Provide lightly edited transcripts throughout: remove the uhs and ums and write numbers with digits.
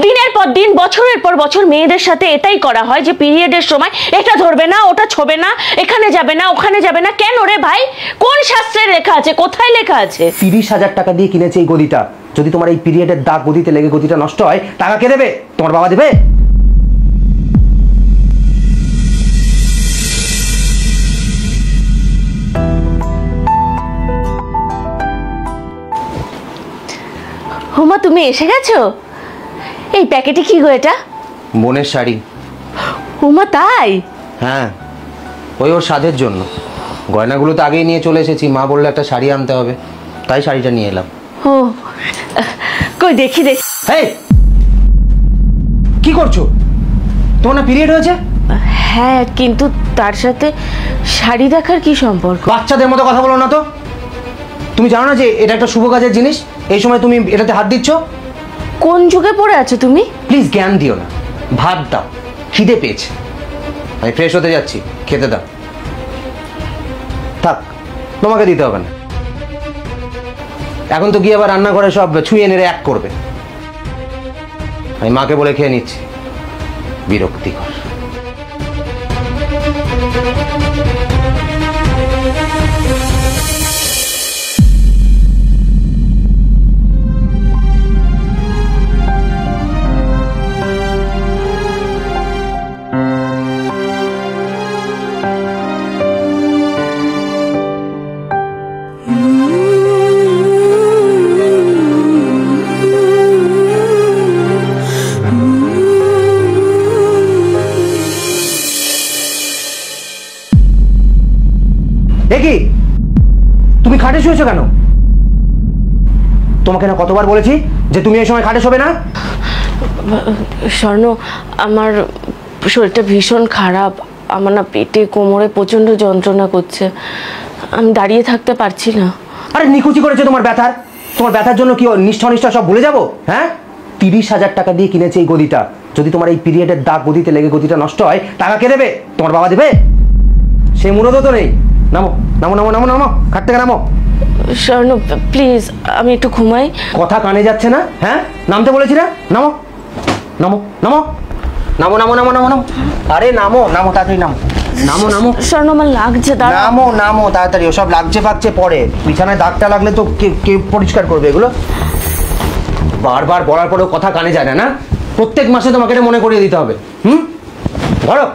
দিনের পর দিন বছরের পর বছর মেয়েদের সাথে এটাই করা হয় যে পিরিয়ডের সময় এটা ধরবে না, ওটা ছোবে না, এখানে যাবে না, ওখানে যাবে না। কেন রে ভাই? কোন শাস্ত্রে লেখা আছে? কোথায় লেখা আছে? 30,000 টাকা দিয়ে কিনেছে এই গদিটা। যদি তোমার এই পিরিয়ডের দাগ গদিতে লেগে গদিটা নষ্ট হয়, টাকা কে দেবে? তোমার বাবা দেবে? হুমা, তুমি এসে গেছো? এই প্যাকেটে কি গো এটা? বোনের শাড়ি। হুমা, তাই? হ্যাঁ, ওই ওর সাধের জন্য। গয়নাগুলো তো আগেই নিয়ে চলে এসেছি, মা বললো একটা শাড়ি আনতে হবে, তাই শাড়িটা নিয়ে এলাম। ও কই দেখি দেখি। এই কি করছো? তোমার না পিরিয়ড হয়েছে? হ্যাঁ, কিন্তু তার সাথে শাড়ি দেখার কি সম্পর্ক? বাচ্চাদের মতো কথা বলো না তো। তুমি জানো না যে এটা একটা শুভ কাজের জিনিস? এই সময় তুমি এটাতে হাত দিচ্ছ। কোন যুগে পড়ে আছো তুমি? প্লিজ জ্ঞান দিও না, ভাত দাও, খিদে পেয়েছে। আমি ফ্রেশ হতে যাচ্ছি, খেতে দাও। থাক, তোমাকে দিতে হবে না। এখন তো গিয়ে আবার রান্নাঘরে সব ছুঁয়ে নেড়ে এক করবে। আমি মাকে বলে খেয়ে নিচ্ছি। বিরক্তিকর। কি তুমি খাটে শুয়েছো কেন? তোমাকে না কতবার বলেছি যে তুমি এই সময় খাটে শোবে না? স্বর্ণ, আমার শরীরটা ভীষণ খারাপ। আমার না পেটে কোমরে প্রচন্ড যন্ত্রণা করছে, আমি দাঁড়িয়ে থাকতে পারছি না। আরে নিকুচি করেছে তোমার ব্যথার। তোমার ব্যথার জন্য কি নিষ্ঠা নিষ্ঠা সব ভুলে যাবো? হ্যাঁ, 30,000 টাকা দিয়ে কিনেছে এই গদিটা। যদি তোমার এই পিরিয়ডের দাগ গদিতে লেগে গদিটা নষ্ট হয়, টাকা কে দেবে? তোমার বাবা দেবে? সে মুরত তো নেই। নামো নামো নামো নামো নামো, খাট থেকে নামো। স্বর্ণ প্লিজ, আমি একটু ঘুমাই। কথা কানে যাচ্ছে না? হ্যাঁ, নামতে বলেছি না? নামো নামো নামো নামো নামো নামো নামো নামো। আরে নামো নামো, তাড়াতাড়ি নামো নামো নামো। স্বর্ণ, আমার লাগছে। নামো নামো তাড়াতাড়ি। ওসব লাগছে ফাগছে পরে, বিছানায় দাগটা লাগলে তো কে পরিষ্কার করবে এগুলো? বারবার বলার পরেও কথা কানে যায় না না? প্রত্যেক মাসে তোমাকে এটা মনে করিয়ে দিতে হবে। ধরো।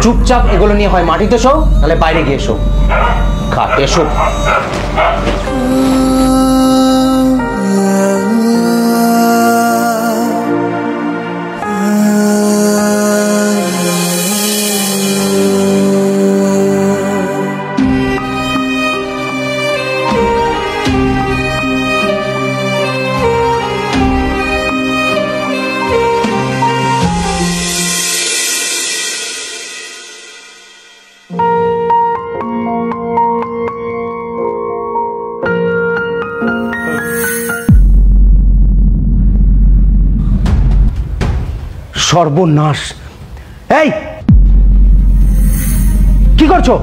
চুপচাপ এগুলো নিয়ে হয় মাটিতে শো, নাহলে বাইরে গিয়ে শো। খাটে শো। সর্বনাশ। এই কি করছো?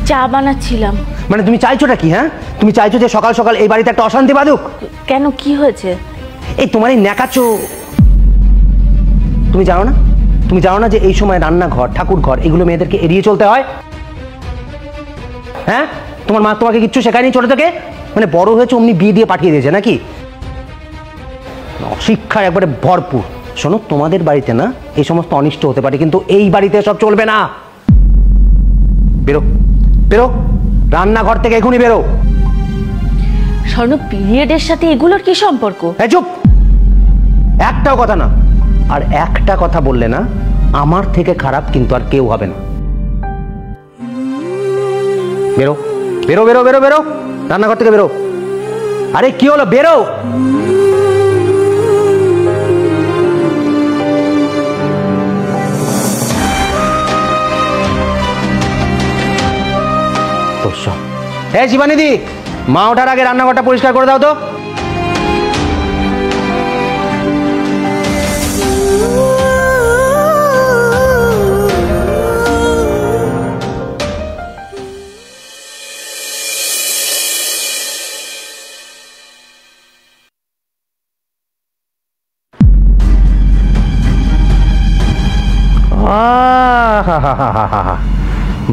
চা বানাচ্ছিলাম। মানে তুমি চাইছোটা কি? হ্যাঁ, তুমি চাইছো যে সকাল সকাল এই বাড়িতে একটা অশান্তি বাঁধুক? কেন, কি হয়েছে? এই তোমার এই ন্যাকাচো। তুমি জানো না? তুমি জানো না যে এই সময় রান্নাঘর, ঠাকুর ঘর, এগুলো মেয়েদেরকে এড়িয়ে চলতে হয়? হ্যাঁ, তোমার মা তোমাকে কিচ্ছু শেখায়নি ছোট থেকে? মানে বড় হয়েছে অমনি বিয়ে দিয়ে পাঠিয়ে দিয়েছে নাকি? শিক্ষায় একবারে ভরপুর। শোনো, তোমাদের বাড়িতে না এই সমস্ত অনিষ্ট হতে পারে, কিন্তু এই বাড়িতে সব চলবে না। বেরো বেরো, রান্নাঘর থেকে এখনই বেরো। স্বর্ণ, পিরিয়ডের সাথে এগুলোর কি সম্পর্ক? এই চুপ, একটাও কথা না। আর একটা কথা বললে না, আমার থেকে খারাপ কিন্তু আর কেউ হবে না। বেরো বেরো বেরো বেরো বেরো, রান্নাঘর থেকে বেরো। আরে কি হলো, বেরো। এই শিবানিদি, মা ওঠার আগে রান্নাঘরটা পরিষ্কার করে দাও তো।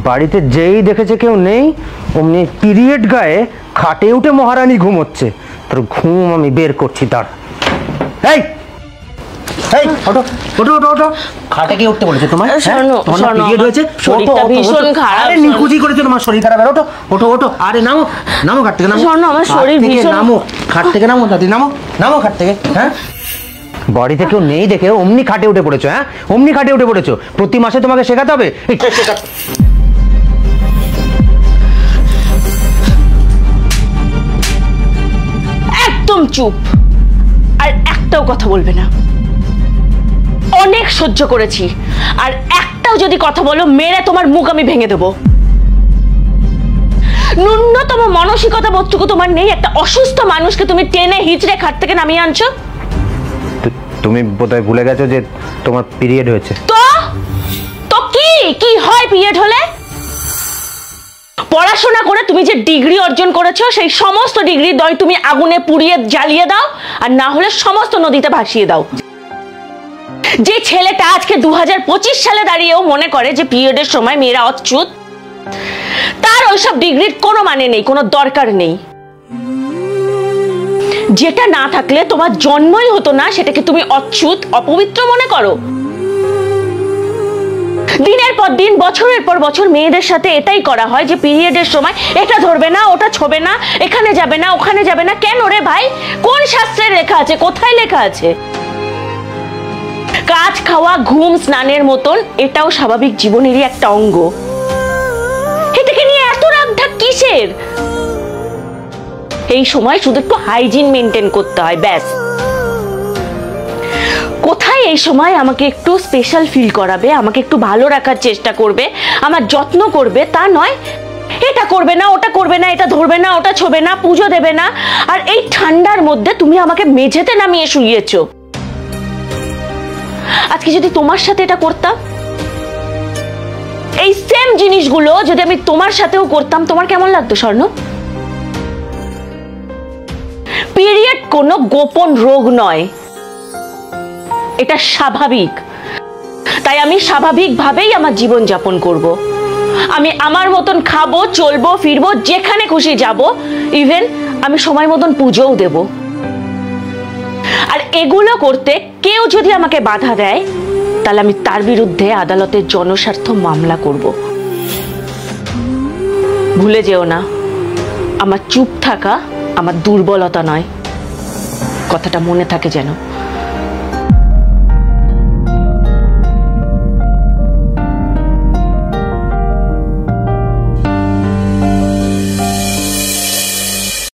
বাড়িতে যেই দেখেছে কেউ নেই অমনি পিরিয়ড গায়ে খাটে উঠে মহারানী ঘুমোচ্ছে। তোর ঘুম আমি বের করছি, তার এই এই ওঠো ওঠো ওঠো ওঠো। খাটে কে উঠতে বলেছে তোমার? তোমার পিরিয়ড হয়েছে, শরীরটা ভীষণ খারাপ। আরে নিকুচি করেছে তোমার শরীর খারাপ। ওঠো ওঠো ওঠো, আরে নামো নামো খাট থেকে, নামো। আমার শরীর ভীষণ, নামো খাট থেকে, নামো দাদি, নামো নামো খাট থেকে। হ্যাঁ, বাড়িতে কেউ নেই দেখে অমনি খাটে উঠে পড়েছো। হ্যাঁ, অমনি খাটে উঠে পড়েছো। প্রতি মাসে তোমাকে শেখাতে হবে। একদম চুপ, আর একটাও কথা বলবে না। অনেক সহ্য করেছি, আর একটাও যদি কথা বলো মেরে তোমার মুখ আমি ভেঙে দেবো। ন্যূনতম মানসিকতা বোধটুকু তোমার নেই। একটা অসুস্থ মানুষকে তুমি টেনে হিচড়ে খাট থেকে নামিয়ে আনছো। তুমি বোধহয় ভুলে গেছো যে তোমার পিরিয়ড হয়েছে। তো তো কি কি হয় পিরিয়ড হলে? পড়াশোনা করে তুমি যে ডিগ্রি অর্জন করেছো সেই সমস্ত ডিগ্রি দয় তুমি আগুনে পুড়িয়ে জ্বালিয়ে দাও, আর না হলে সমস্ত নদীতে ভাসিয়ে দাও। যে ছেলেটা আজকে 2025 সালে দাঁড়িয়েও মনে করে যে পিরিয়ডের সময় মেয়েরা অচ্যুত, তার ওইসব ডিগ্রির কোনো মানে নেই, কোনো দরকার নেই। যেটা না থাকলে তোমার জন্মই হতো না সেটাকে তুমি অচ্যুত, অপবিত্র মনে করো। দিনের পর দিন, বছরের পর বছর মেয়েদের সাথে এটাই করা হয় যে পিরিয়ডের সময় এটা ধরবে না, ওটা ছোবে না, এখানে যাবে না, ওখানে যাবে না। কেন রে ভাই? কোন শাস্ত্রে লেখা আছে? কোথায় লেখা আছে? কাজ, খাওয়া, ঘুম, স্নানের মতন এটাও স্বাভাবিক জীবনেরই একটা অঙ্গ। এটাকে নিয়ে এত রাগঢাক কিসের? এই সময় শুধু একটু হাইজিন মেনটেন করতে হয়, ব্যাস। কোথায় এই সময় আমাকে একটু স্পেশাল ফিল করাবে, আমাকে একটু ভালো রাখার চেষ্টা করবে, আমার যত্ন করবে, তা নয় এটা করবে না, ওটা করবে না, এটা ধরবে না, ওটা ছোবে না, পুজো দেবে না। আর এই ঠান্ডার মধ্যে তুমি আমাকে মেঝেতে নামিয়ে শুইয়েছো। আজকে যদি তোমার সাথে এটা করতাম, এই সেম জিনিসগুলো যদি আমি তোমার সাথেও করতাম, তোমার কেমন লাগতো স্বর্ণ? পিরিয়ড কোনো গোপন রোগ নয়, এটা স্বাভাবিক। তাই আমি স্বাভাবিকভাবেই আমার জীবন যাপন করব। আমি আমার মতন খাবো, চলবো, ফিরবো, যেখানে খুশি যাব, ইভেন আমি সময় মতন পুজোও দেব। আর এগুলো করতে কেউ যদি আমাকে বাধা দেয়, তাহলে আমি তার বিরুদ্ধে আদালতের জনস্বার্থ মামলা করব। ভুলে যেও না, আমার চুপ থাকা আমার দুর্বলতা নয়, কথাটা মনে থাকে যেন।